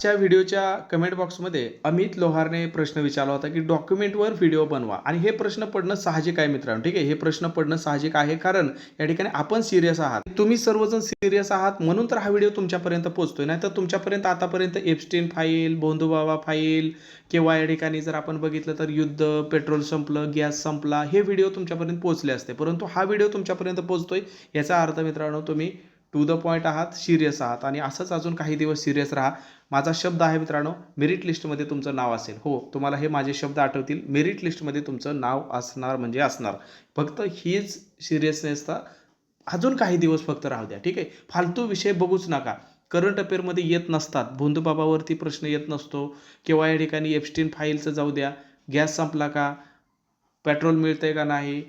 च्या व्हिडिओच्या कमेंट बॉक्समध्ये अमित लोहारने प्रश्न विचारला होता की डॉक्युमेंटवर व्हिडिओ बनवा आणि हे प्रश्न पडणं साहजिक आहे मित्रांनो. ठीक आहे, हे प्रश्न पडणं साहजिक आहे कारण या ठिकाणी आपण सिरियस आहात, तुम्ही सर्वजण सिरियस आहात म्हणून तर हा व्हिडिओ तुमच्यापर्यंत पोहोचतोय. नाही तर तुमच्यापर्यंत आतापर्यंत एप्स्टीन फाईल, भोंदूबाबा फाईल किंवा या ठिकाणी जर आपण बघितलं तर युद्ध, पेट्रोल संपलं, गॅस संपला, हे व्हिडिओ तुमच्यापर्यंत पोहोचले असते. परंतु हा व्हिडिओ तुमच्यापर्यंत पोहोचतोय याचा अर्थ मित्रांनो तुम्ही टू द पॉईंट आहात, सिरियस आहात आणि असंच अजून काही दिवस सिरियस राहा. माझा शब्द आहे मित्रांनो, मेरिट लिस्टमध्ये तुमचं नाव असेल. हो, तुम्हाला हे माझे शब्द आठवतील. मेरिट लिस्टमध्ये तुमचं नाव असणार म्हणजे असणार. फक्त हीच सिरियसनेसचा अजून काही दिवस फक्त राहू द्या. ठीक आहे, फालतू विषय बघूच नका. करंट अफेअरमध्ये येत नसतात. भोंदूबाबावरती प्रश्न येत नसतो किंवा या ठिकाणी एप्स्टीन फाईलचं जाऊ द्या, गॅस संपला का, पेट्रोल मिळतंय का नाही,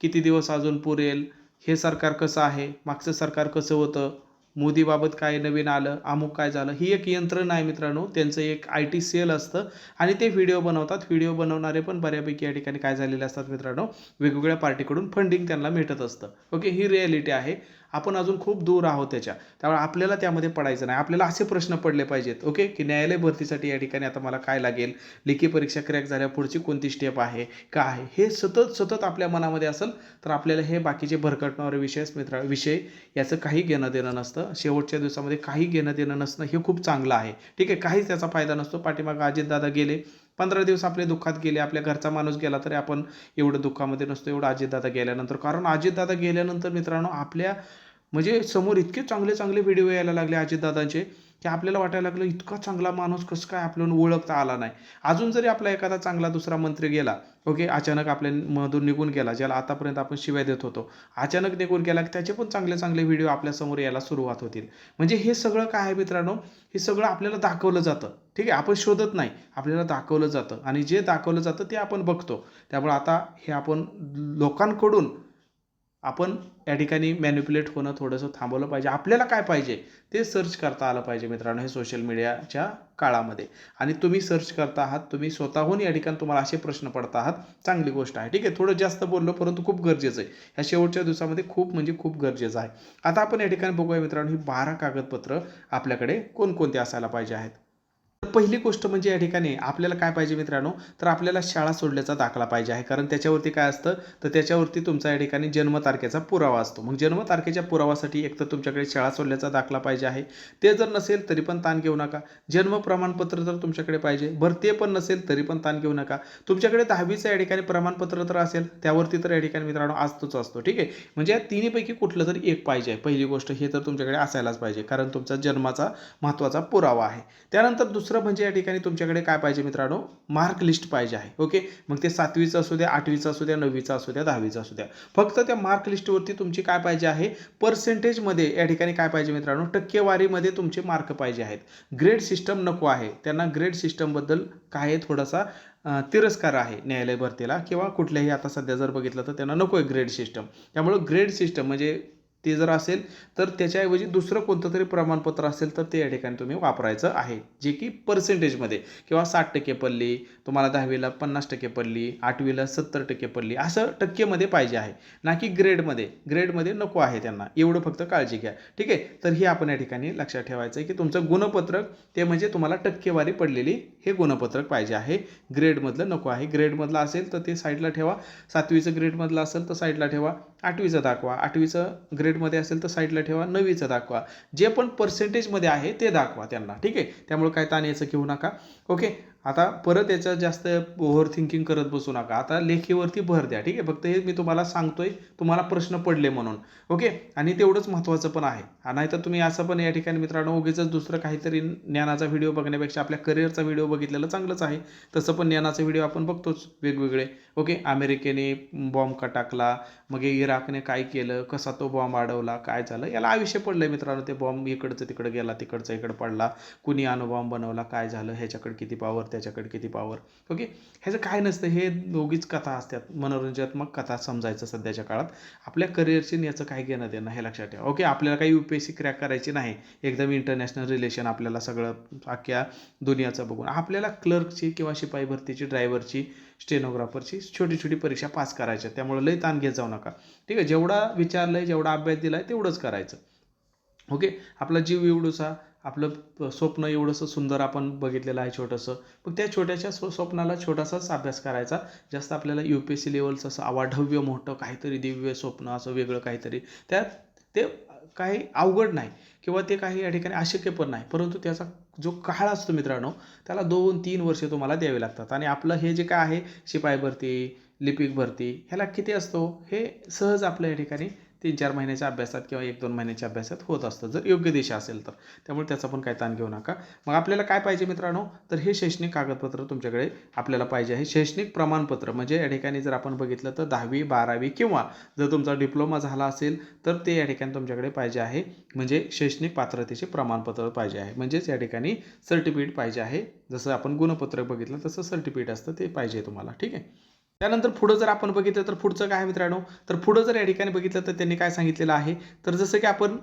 किती दिवस अजून पुरेल, हे सरकार कसं आहे, मागचं सरकार कसं होतं, मोदीबाबत काय नवीन आलं, अमुक काय झालं, ही एक यंत्रणा आहे मित्रांनो. त्यांचं एक IT सेल असतं आणि ते व्हिडिओ बनवतात. व्हिडिओ बनवणारे पण बऱ्यापैकी या ठिकाणी काय झालेले असतात मित्रांनो, वेगवेगळ्या पार्टीकडून फंडिंग त्यांना भेटत असतं. ओके, ही रिॲलिटी आहे. आपण अजून खूप दूर आहोत त्याच्या, त्यामुळे आपल्याला त्यामध्ये पडायचं नाही. आपल्याला असे प्रश्न पडले पाहिजेत ओके, की न्यायालय भरतीसाठी या ठिकाणी आता मला काय लागेल, लेखी परीक्षा क्रॅक झाल्या पुढची कोणती स्टेप आहे, काय आहे, हे सतत सतत आपल्या मनामध्ये असेल तर आपल्याला हे बाकीचे भरकटणारे विषय याचं काही घेणं देणं नसतं. शेवटच्या दिवसामध्ये काही घेणं देणं नसणं हे खूप चांगलं आहे. ठीक आहे, काहीच त्याचा फायदा नसतो. पाठीमागं अजितदादा गेले, 15 दिवस आपले दुःखात गेले, आपल्या घरचा माणूस गेला तरी आपण एवढं दुःखामध्ये नसतो एवढं अजितदादा गेल्यानंतर. कारण अजितदादा गेल्यानंतर मित्रांनो आपल्या म्हणजे समोर इतके चांगले चांगले व्हिडिओ यायला लागले अजितदादांचे की आपल्याला वाटायला लागलं इतका चांगला माणूस कसं काय आपल्याला ओळखता आला नाही. अजून जरी आपला एखादा चांगला दुसरा मंत्री गेला ओके, अचानक आपल्यामधून निघून गेला, ज्याला आतापर्यंत आपण शिव्या देत होतो, अचानक निघून गेला, त्याचे पण चांगले चांगले व्हिडिओ आपल्यासमोर यायला सुरुवात होतील. म्हणजे हे सगळं काय आहे मित्रांनो, हे सगळं आपल्याला दाखवलं जातं. ठीक आहे, आपण शोधत नाही, आपल्याला दाखवलं जातं आणि जे दाखवलं जातं ते आपण बघतो. त्यामुळे आता हे आपण लोकांकडून आपण या ठिकाणी मॅनिप्युलेट होणं थोडंसं थांबवलं पाहिजे. आपल्याला काय पाहिजे ते सर्च करता आलं पाहिजे मित्रांनो हे सोशल मीडियाच्या काळामध्ये. आणि तुम्ही सर्च करता आहात, तुम्ही स्वतःहून या ठिकाणी तुम्हाला असे प्रश्न पडत आहात, चांगली गोष्ट आहे. ठीक आहे, थोडं जास्त बोललो परंतु खूप गरजेचं आहे. ह्या शेवटच्या दिवसामध्ये खूप म्हणजे खूप गरजेचं आहे. आता आपण या ठिकाणी बघूया मित्रांनो, ही 12 कागदपत्र आपल्याकडे कोणकोणते असायला पाहिजे आहेत. तर पहिली गोष्ट म्हणजे या ठिकाणी आपल्याला काय पाहिजे मित्रांनो, तर आपल्याला शाळा सोडल्याचा दाखला पाहिजे आहे. कारण त्याच्यावरती काय असतं, तर त्याच्यावरती तुमचा या ठिकाणी जन्मतारखेचा पुरावा असतो. मग जन्मतारखेच्या पुरावासाठी एक तर तुमच्याकडे शाळा सोडल्याचा दाखला पाहिजे आहे. ते जर नसेल तरी पण ताण घेऊ नका. जन्म प्रमाणपत्र जर तुमच्याकडे पाहिजे, बरं ते पण नसेल तरी पण ताण घेऊ नका. तुमच्याकडे 10वीचं या ठिकाणी प्रमाणपत्र तर असेल, त्यावरती तर या ठिकाणी मित्रांनो असतोच असतो. ठीक आहे, म्हणजे या तिन्हीपैकी कुठलं तरी एक पाहिजे. पहिली गोष्ट हे तर तुमच्याकडे असायलाच पाहिजे कारण तुमचा जन्माचा महत्त्वाचा पुरावा आहे. त्यानंतर दुसरं म्हणजे या ठिकाणी तुमच्याकडे काय पाहिजे मित्रांनो, मार्क लिस्ट पाहिजे आहे. ओके, मग ते 7वीचं असू द्या, 8वीचं असू द्या, 9वीचं असू द्या, 10वीचं असू द्या. फक्त त्या मार्क लिस्टवरती तुमची काय पाहिजे आहे, पर्सेंटेजमध्ये या ठिकाणी काय पाहिजे मित्रांनो, टक्केवारीमध्ये तुमचे मार्क पाहिजे आहेत. ग्रेड सिस्टम नको आहे. त्यांना ग्रेड सिस्टमबद्दल काय आहे थोडासा तिरस्कार आहे न्यायालय भरतीला किंवा कुठल्याही आता सध्या जर बघितलं तर त्यांना नको आहे ग्रेड सिस्टम. त्यामुळं ग्रेड सिस्टम म्हणजे ते जर असेल तर त्याच्याऐवजी दुसरं कोणतं तरी प्रमाणपत्र असेल तर ते या ठिकाणी तुम्ही वापरायचं आहे, जे की पर्सेंटेजमध्ये किंवा 60% पडली, तुम्हाला 10वीला 50% पडली, 8वीला 70% पडली, असं टक्केमध्ये पाहिजे आहे, ना की ग्रेडमध्ये. ग्रेडमध्ये नको आहे त्यांना, एवढं फक्त काळजी घ्या. ठीक आहे, तर हे आपण या ठिकाणी लक्षात ठेवायचं आहे की तुमचं गुणपत्रक ते म्हणजे तुम्हाला टक्केवारी पडलेली हे गुणपत्रक पाहिजे आहे. ग्रेडमधलं नको आहे. ग्रेडमधलं असेल तर ते साईडला ठेवा. 7वीचं ग्रेडमधलं असेल तर साईडला ठेवा. 8वीचं दाखवा. 8वीचं ग्रेडमध्ये असेल तर साईडला ठेवा. 9वीचं दाखवा. जे पण पर्सेंटेजमध्ये आहे ते दाखवा त्यांना. ठीक आहे, त्यामुळे काय ताण याचं घेऊ नका. ओके, आता परत याचं जास्त ओव्हर थिंकिंग करत बसू नका. आता लेखीवरती भर द्या. ठीक आहे, फक्त हे मी तुम्हाला सांगतोय, तुम्हाला प्रश्न पडले म्हणून. ओके, आणि तेवढंच महत्त्वाचं पण आहे. नाहीतर तुम्ही असं पण या ठिकाणी मित्रांनो उगीचच दुसरं काहीतरी ज्ञानाचा व्हिडिओ बघण्यापेक्षा आपल्या करिअरचा व्हिडिओ बघितलेलं चांगलंच आहे. तसं पण ज्ञानाचे व्हिडिओ आपण बघतोच वेगवेगळे. ओके, अमेरिकेने बॉम्ब का टाकला, मग इराकने काय केलं, कसा तो बॉम्ब अडवला, काय झालं, याला आयुष्य पडलंय मित्रांनो. ते बॉम्ब इकडचं तिकडं गेला, तिकडचा इकडं पडला, कुणी अणुबॉम्ब बनवला, काय झालं, ह्याच्याकडे किती पॉवर, त्याच्याकडे किती पॉवर. ओके, ह्याचं काय नसतं, हे दोघीच कथा असतात, मनोरंजनात्मक कथा समजायचं सध्याच्या काळात. आपल्या करिअरची याचं काही घेणं देणं हे लक्षात ठेवा. ओके, आपल्याला काही UPSC क्रॅक करायची नाही, एकदम इंटरनॅशनल रिलेशन आपल्याला सगळं अख्ख्या दुनियाचं बघून. आपल्याला क्लर्कची किंवा शिपाई भरतीची, ड्रायव्हरची, स्टेनोग्राफरची छोटी छोटी परीक्षा पास करायच्या. त्यामुळे लई ताण घेत जाऊ नका. ठीक आहे, जेवढा विचारलंय, जेवढा अभ्यास दिलाय तेवढंच करायचं. ओके, आपला जीव एवढूसा आपलं स्वप्न एवढंसं सुंदर आपण बघितलेलं आहे छोटंसं, मग त्या छोट्याशा स्वप्नाला छोटासाच अभ्यास करायचा. जास्त आपल्याला UPSC लेवलचं असं अवाढव्य मोठं काहीतरी दिव्य स्वप्न असं वेगळं काहीतरी त्यात ते काही अवघड नाही किंवा ते काही या ठिकाणी अशक्य पण नाही, परंतु त्याचा जो काळ असतो मित्रांनो त्याला 2-3 वर्षे तुम्हाला द्यावे लागतात. आणि आपलं हे जे काय आहे शिपाई भरती, लिपिक भरती ह्याला किती असतो हे सहज आपल्या या ठिकाणी 3-4 महिन्याच्या अभ्यासात किंवा 1-2 महिन्याच्या अभ्यासात होत असतं, जर योग्य दिशा असेल तर. त्यामुळे त्याचा पण काही ताण घेऊ नका. मग आपल्याला काय पाहिजे मित्रांनो, तर हे शैक्षणिक कागदपत्र तुमच्याकडे आपल्याला पाहिजे आहे. शैक्षणिक प्रमाणपत्र म्हणजे या ठिकाणी जर आपण बघितलं तर 10वी 12वी किंवा जर तुमचा डिप्लोमा झाला असेल तर ते या ठिकाणी तुमच्याकडे पाहिजे आहे. म्हणजे शैक्षणिक पात्रतेचे प्रमाणपत्र पाहिजे आहे, म्हणजेच या ठिकाणी सर्टिफिकेट पाहिजे आहे. जसं आपण गुणपत्रक बघितलं तसं सर्टिफिकेट असतं ते पाहिजे तुम्हाला, ठीक आहे. त्यानंतर पुढं जर आपण बघितलं तर पुढचं काय आहे मित्रांनो, तर पुढं जर या ठिकाणी बघितलं तर त्यांनी काय सांगितलेलं आहे, तर जसं की आपण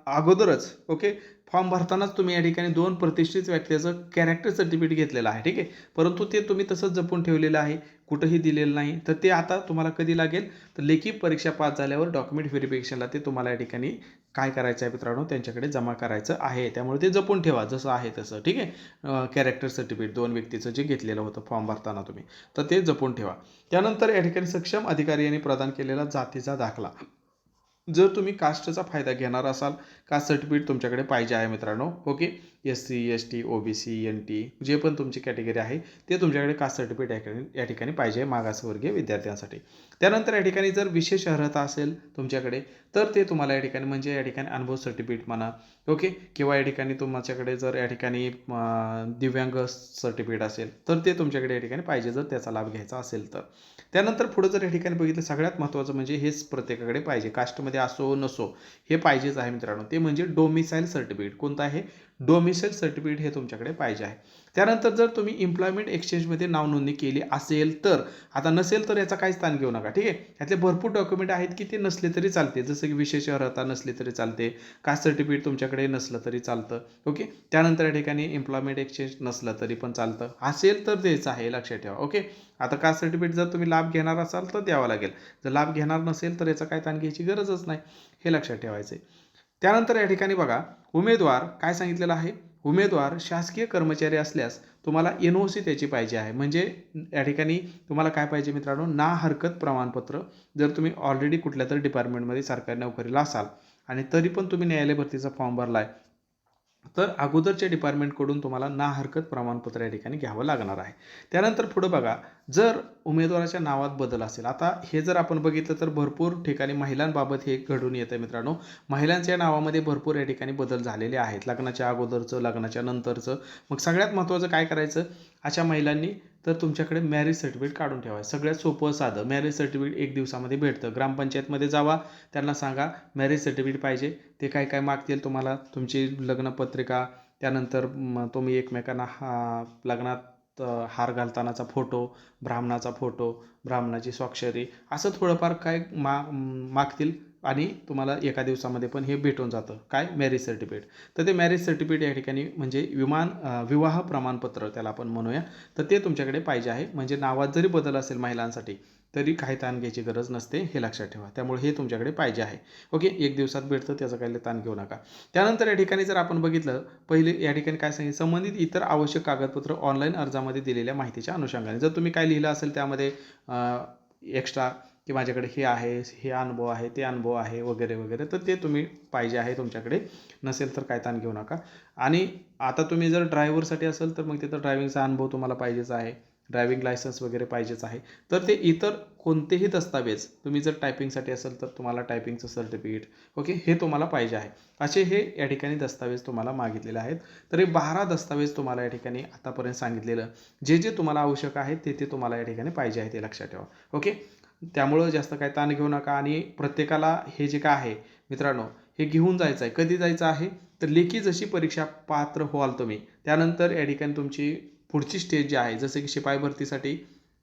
अगोदरच ओके फॉर्म भरतानाच तुम्ही या ठिकाणी 2 प्रतिष्ठित व्यक्तीचं कॅरेक्टर सर्टिफिकेट घेतलेलं आहे, ठीक आहे. परंतु ते तुम्ही तसंच जपून ठेवलेलं आहे, कुठंही दिलेलं नाही. तर ते आता तुम्हाला कधी लागेल, तर लेखी परीक्षा पास झाल्यावर डॉक्युमेंट व्हेरिफिकेशनला ते तुम्हाला या ठिकाणी काय करायचं आहे मित्रांनो, त्यांच्याकडे जमा करायचं आहे. त्यामुळे ते जपून ठेवा जसं आहे तसं, ठीक आहे. कॅरेक्टर सर्टिफिकेट 2 व्यक्तीचं जे घेतलेलं होतं फॉर्म भरताना तुम्ही, तर ते जपून ठेवा. त्यानंतर या ठिकाणी सक्षम अधिकारी यांनी प्रदान केलेला जातीचा दाखला. जर तुम्ही कास्टचा फायदा घेणार असाल, कास्ट सर्टिफिकेट तुमच्याकडे पाहिजे आहे मित्रांनो, okay. SC ST OBC NT जे पण तुमची कॅटेगरी आहे ते तुमच्याकडे कास्ट सर्टिफिकेट या ठिकाणी पाहिजे मागासवर्गीय विद्यार्थ्यांसाठी. त्यानंतर या ठिकाणी जर विशेष अर्हता असेल तुमच्याकडे तर ते तुम्हाला या ठिकाणी म्हणजे या ठिकाणी अनुभव सर्टिफिकेट म्हणा, ओके. किंवा या ठिकाणी तुमच्याकडे जर या ठिकाणी दिव्यांग सर्टिफिकेट असेल तर ते तुमच्याकडे या ठिकाणी पाहिजे जर त्याचा लाभ घ्यायचा असेल तर. त्यानंतर पुढे जर या ठिकाणी बघितलं सगळ्यात महत्त्वाचं म्हणजे हेच प्रत्येकाकडे पाहिजे, कास्टमध्ये असो नसो हे पाहिजेच आहे मित्रांनो, ते म्हणजे डोमिसाईल सर्टिफिकेट. कोणतं आहे? डोमिसाईल सर्टिफिकेट हे तुमच्याकडे पाहिजे आहे. त्यानंतर जर तुम्ही एम्प्लॉयमेंट एक्सचेंजमध्ये नाव नोंदणी केली असेल तर, आता नसेल तर याचा काहीच ताण घेऊ नका, ठीक आहे. यातले भरपूर डॉक्युमेंट आहेत की ते नसले तरी चालते, जसं की विशेष अर्हता नसली तरी चालते, कास्ट सर्टिफिकेट तुमच्याकडे नसलं तरी चालतं, ओके. त्यानंतर या ठिकाणी एम्प्लॉयमेंट एक्सचेंज नसलं तरी पण चालतं, असेल तर द्यायचं आहे, लक्षात ठेवा, ओके. आता कास्ट सर्टिफिकेट जर तुम्ही लाभ घेणार असाल तर द्यावं लागेल, जर लाभ घेणार नसेल तर याचा काय ताण घ्यायची गरजच नाही, हे लक्षात ठेवायचं आहे. त्यानंतर या ठिकाणी बघा उमेदवार काय सांगितलेलं आहे, उमेदवार शासकीय कर्मचारी असल्यास तुम्हाला NOC त्याची पाहिजे आहे. म्हणजे या ठिकाणी तुम्हाला काय पाहिजे मित्रांनो, ना हरकत प्रमाणपत्र. जर तुम्ही ऑलरेडी कुठल्या तरी डिपार्टमेंटमध्ये सरकारी नोकरीला असाल आणि तरी पण तुम्ही न्यायालय भरतीचा फॉर्म भरला आहे तर अगोदरच्या डिपार्टमेंटकडून तुम्हाला ना हरकत प्रमाणपत्र या ठिकाणी घ्यावं लागणार आहे. त्यानंतर पुढं बघा, जर उमेदवाराच्या नावात बदल असेल, आता हे जर आपण बघितलं तर भरपूर ठिकाणी महिलांबाबत हे घडून येतं मित्रांनो. महिलांच्या नावामध्ये भरपूर या ठिकाणी बदल झालेले आहेत, लग्नाच्या अगोदरचं लग्नाच्या नंतरचं. मग सगळ्यात महत्त्वाचं काय करायचं, अशा महिलांनी तर तुमच्याकडे मॅरेज सर्टिफिकेट काढून ठेवायचं. सगळ्यात सोपं साधं मॅरेज सर्टिफिकेट 1 दिवसामध्ये भेटतं. ग्रामपंचायतमध्ये जावा, त्यांना सांगा मॅरेज सर्टिफिकेट पाहिजे, ते काय काय मागतील तुम्हाला, तुमची लग्नपत्रिका, त्यानंतर तुम्ही एकमेकांना लग्नात हार घालतानाचा फोटो, ब्राह्मणाचा फोटो, ब्राह्मणाची स्वाक्षरी, असं थोडंफार काय मागतील आणि तुम्हाला एका दिवसामध्ये पण हे भेटून जातं, काय मॅरेज सर्टिफिकेट. तर ते मॅरेज सर्टिफिकेट या ठिकाणी म्हणजे विवाह प्रमाणपत्र त्याला आपण म्हणूया, तर ते तुमच्याकडे पाहिजे आहे. म्हणजे नावात जरी बदल असेल महिलांसाठी तरी काही ताण घ्यायची गरज नसते, हे लक्षात ठेवा. त्यामुळे हे तुमच्याकडे पाहिजे आहे, ओके. 1 दिवसात भेटतं, त्याचा काही ताण घेऊ नका. त्यानंतर या ठिकाणी जर आपण बघितलं, पहिले या ठिकाणी काय सांगितलं, संबंधित इतर आवश्यक कागदपत्र ऑनलाईन अर्जामध्ये दिलेल्या माहितीच्या अनुषंगाने. जर तुम्ही काय लिहिलं असेल त्यामध्ये एक्स्ट्रा की माझ्याकडे हे आहे, हे अनुभव आहे, ते अनुभव आहे वगैरे वगैरे, तर ते तुम्ही पाहिजे आहे तुमच्याकडे. नसेल तर काय ताण घेऊ नका. आणि आता तुम्ही जर ड्रायव्हरसाठी असेल तर मग तिथं ड्रायव्हिंगचा अनुभव तुम्हाला पाहिजेच आहे, ड्रायव्हिंग लायसन्स वगैरे पाहिजेच आहे. तर ते इतर कोणतेही दस्तावेज, तुम्ही जर टायपिंगसाठी असेल तर तुम्हाला टायपिंगचं सर्टिफिकेट, ओके, हे तुम्हाला पाहिजे आहे. असे हे या ठिकाणी दस्तावेज तुम्हाला मागितलेले आहेत. तर हे 12 दस्तावेज तुम्हाला या ठिकाणी आतापर्यंत सांगितलेलं जे जे तुम्हाला आवश्यक आहे ते तुम्हाला या ठिकाणी पाहिजे आहे, ते लक्षात ठेवा, ओके. त्यामुळं जास्त काय ताण घेऊ नका. आणि प्रत्येकाला हे जे काय आहे मित्रांनो, हे घेऊन जायचं आहे. कधी जायचं आहे, तर लेखी जशी परीक्षा पात्र व्हाल तुम्ही, त्यानंतर या ठिकाणी तुमची पुढची स्टेज जी आहे, जसं की शिपाई भरतीसाठी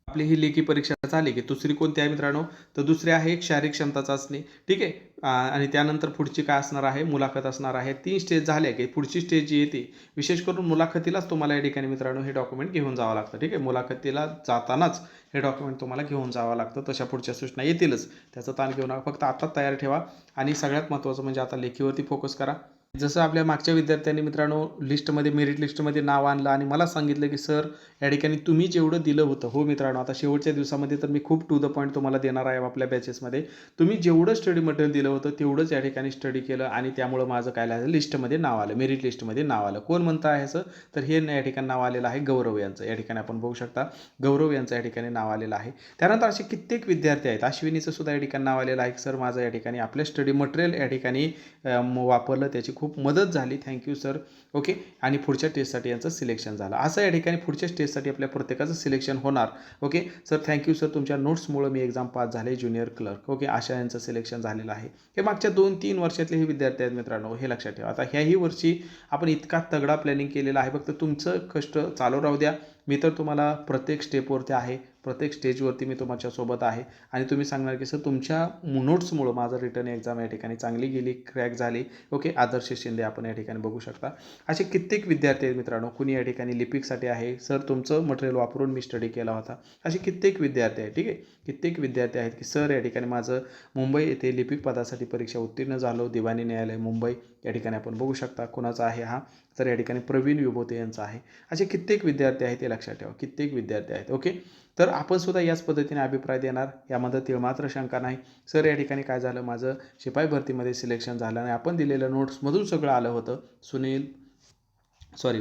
आपली ही लेखी परीक्षा झाली की दुसरी कोणती आहे मित्रांनो, तर दुसरी आहे एक शारीरिक क्षमता चाचणी, ठीक आहे. आणि त्यानंतर पुढची काय असणार आहे, मुलाखत असणार आहे. 3 स्टेज झाल्या की पुढची स्टेज जी येते, विशेष करून मुलाखतीलाच तुम्हाला या ठिकाणी मित्रांनो हे डॉक्युमेंट घेऊन जावं लागतं, ठीक आहे. मुलाखतीला जातानाच हे डॉक्युमेंट तुम्हाला घेऊन जावं लागतं. तशा पुढच्या सूचना येतीलच, त्याचा ताण घेऊ नका. फक्त आता तयार ठेवा. आणि सगळ्यात महत्त्वाचं म्हणजे आता लेखीवरती फोकस करा. जसं आपल्या मागच्या विद्यार्थ्यांनी मित्रांनो लिस्टमध्ये मेरिट लिस्टमध्ये नाव आणलं आणि मला सांगितलं की सर या ठिकाणी तुम्ही जेवढं दिलं होतं, हो मित्रांनो, आता शेवटच्या दिवसामध्ये तर मी खूप टू द पॉईंट तुम्हाला देणार आहे आपल्या बॅचेसमध्ये. तुम्ही जेवढं स्टडी मटेरियल दिलं होतं तेवढंच या ठिकाणी स्टडी केलं आणि त्यामुळं माझं काय झालं, लिस्टमध्ये नाव आलं, मेरिट लिस्टमध्ये नाव आलं. कोण म्हणतं आहे असं, तर हे या ठिकाणी नाव आलेलं आहे गौरव यांचं. या ठिकाणी आपण बघू शकता गौरव यांचं या ठिकाणी नाव आलेलं आहे. त्यानंतर असे कित्येक विद्यार्थी आहेत. अश्विनीचं सुद्धा या ठिकाणी नाव आलेलं आहे की सर माझं या ठिकाणी आपल्या स्टडी मटेरियल या ठिकाणी वापरलं, त्याची खूप मदत झाली, थँक्यू सर. ओके. आणि पुढच्या टेस्टसाठी यांचं सिलेक्शन झालं. असं या ठिकाणी पुढच्या टेस्टसाठी आपल्या प्रत्येकाचं सिलेक्शन होणार. ओके सर, थँक्यू सर, तुमच्या नोट्समुळे मी एक्झाम पास झाले, ज्युनियर क्लर्क. ओके, अशा यांचं सिलेक्शन झालेलं आहे. हे मागच्या 2-3 वर्षातले हे विद्यार्थी आहेत मित्रांनो, हे लक्षात ठेवा. आता ह्याही वर्षी आपण इतका तगडा प्लॅनिंग केलेला आहे, फक्त तुमचं कष्ट चालू राहू द्या. मी तर तुम्हाला प्रत्येक स्टेपवरती आहे, प्रत्येक स्टेजवरती मी तुमच्यासोबत आहे आणि तुम्ही सांगणार की सर तुमच्या नोट्समुळं माझं रिटर्न एक्झाम या ठिकाणी चांगली गेली, क्रॅक झाली. ओके, आदर्श शिंदे आपण या ठिकाणी बघू शकता. असे कित्येक विद्यार्थी आहेत मित्रांनो. कुणी या ठिकाणी लिपिकसाठी आहे, सर तुमचं मटेरियल वापरून मी स्टडी केला होता. असे कित्येक विद्यार्थी आहेत. ठीक आहे, कित्येक विद्यार्थी आहेत की सर या ठिकाणी माझं मुंबई येथे लिपिक पदासाठी परीक्षा उत्तीर्ण झालो, दिवाणी न्यायालय मुंबई या ठिकाणी आपण बघू शकता. कुणाचा आहे हा, तर या ठिकाणी प्रवीण विभूते यांचा आहे. असे कित्येक विद्यार्थी आहेत, हे लक्षात ठेवा, कित्येक विद्यार्थी आहेत. ओके, तर आपण सुद्धा याच पद्धतीने अभिप्राय देणार, यामध्ये तिळमात्र शंका नाही. सर या ठिकाणी काय झालं, माझं शिपाई भरतीमध्ये सिलेक्शन झालं आणि आपण दिलेल्या नोट्समधून सगळं आलं होतं.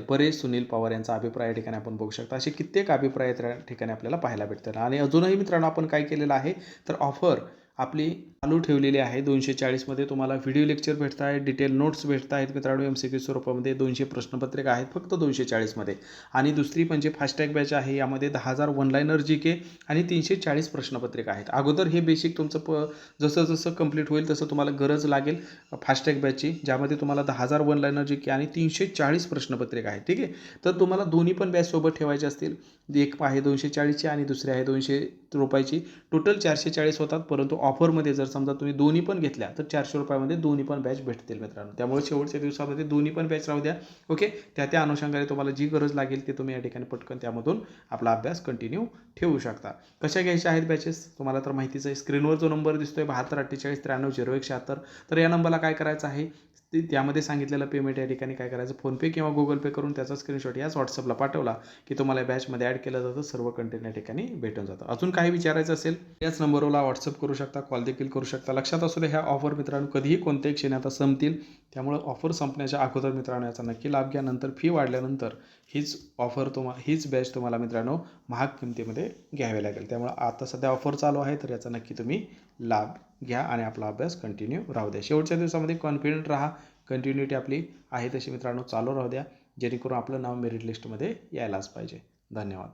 परेश सुनील पवार यांचा अभिप्राय या ठिकाणी आपण बघू शकता. असे कित्येक अभिप्राय या ठिकाणी आपल्याला पाहायला भेटतात. आणि अजूनही मित्रांनो आपण काय केलेलं आहे, तर ऑफर आपली चालू ठेवलेली आहे. 240मध्ये तुम्हाला व्हिडिओ लेक्चर भेटत आहे, डिटेल नोट्स भेटत आहेत मित्रांनो, MCQ स्वरूपामध्ये 200 प्रश्नपत्रिका आहेत फक्त 240मध्ये. आणि दुसरी म्हणजे फास्टॅग बॅच आहे, यामध्ये 10,000 वन लाईनर GK आणि 340 प्रश्नपत्रिका आहेत. अगोदर हे बेसिक तुमचं जसं जसं कंप्लीट होईल तसं तुम्हाला गरज लागेल फास्टॅग बॅचची, ज्यामध्ये तुम्हाला 10,000 वन लाईनर GK आणि 340 प्रश्नपत्रिका आहेत. ठीक आहे, तर तुम्हाला दोन्ही पण बॅच सोबत ठेवायचे असतील. एक आहे 240ची आणि दुसरी आहे 200 रुपयाची. टोटल 440 होतात, परंतु ऑफरमध्ये जर समजा तुम्ही दोन्ही पण घेतल्या तर 400 रुपयामध्ये दोन्ही पण बॅच भेटतील मित्रांनो. त्यामुळे शेवटच्या दिवसामध्ये दोन्ही पण बॅच राहू द्या. ओके, त्या अनुषंगाने तुम्हाला जी गरज लागेल ते तुम्ही या ठिकाणी पटकन त्यामधून आपला अभ्यास कंटिन्यू ठेवू शकता. कशा घ्यायच्या आहेत बॅचेस तुम्हाला तर माहितीच आहे. स्क्रीनवर जो नंबर दिसतोय 72 48 93 0176, तर या नंबरला काय करायचं आहे, त्यामध्ये सांगितलेलं पेमेंट या ठिकाणी काय करायचं, फोनपे किंवा गुगल पे करून त्याचा स्क्रीनशॉट याच व्हॉट्सअपला पाठवला की तुम्हाला बॅचमध्ये ॲड केलं जातं, सर्व कंटेंट या ठिकाणी भेटून जातं. अजून काही विचारायचं असेल याच नंबरला व्हॉट्सअप करू शकता, कॉल देखील करू शकता. लक्षात असू द्या, ह्या ऑफर मित्रांनो कधीही कोणत्याही क्षणी आता संपतील. त्यामुळे ऑफर संपण्याच्या अगोदर मित्रांनो याचा नक्की लाभ घ्या. नंतर फी वाढल्यानंतर हीच बॅच तुम्हाला मित्रांनो महाग किमतीमध्ये घ्यावी लागेल. त्यामुळे आता सध्या ऑफर चालू आहे, तर याचा नक्की तुम्ही लाभ घ्या आणि आपला अभ्यास कंटिन्यू राहू द्या. शेवटच्या दिवसामध्ये कॉन्फिडंट राहा, कंटिन्युटी आपली आहे तशी मित्रांनो चालू राहू द्या, जेणेकरून आपलं नाव मेरिट लिस्टमध्ये यायलाच पाहिजे. धन्यवाद.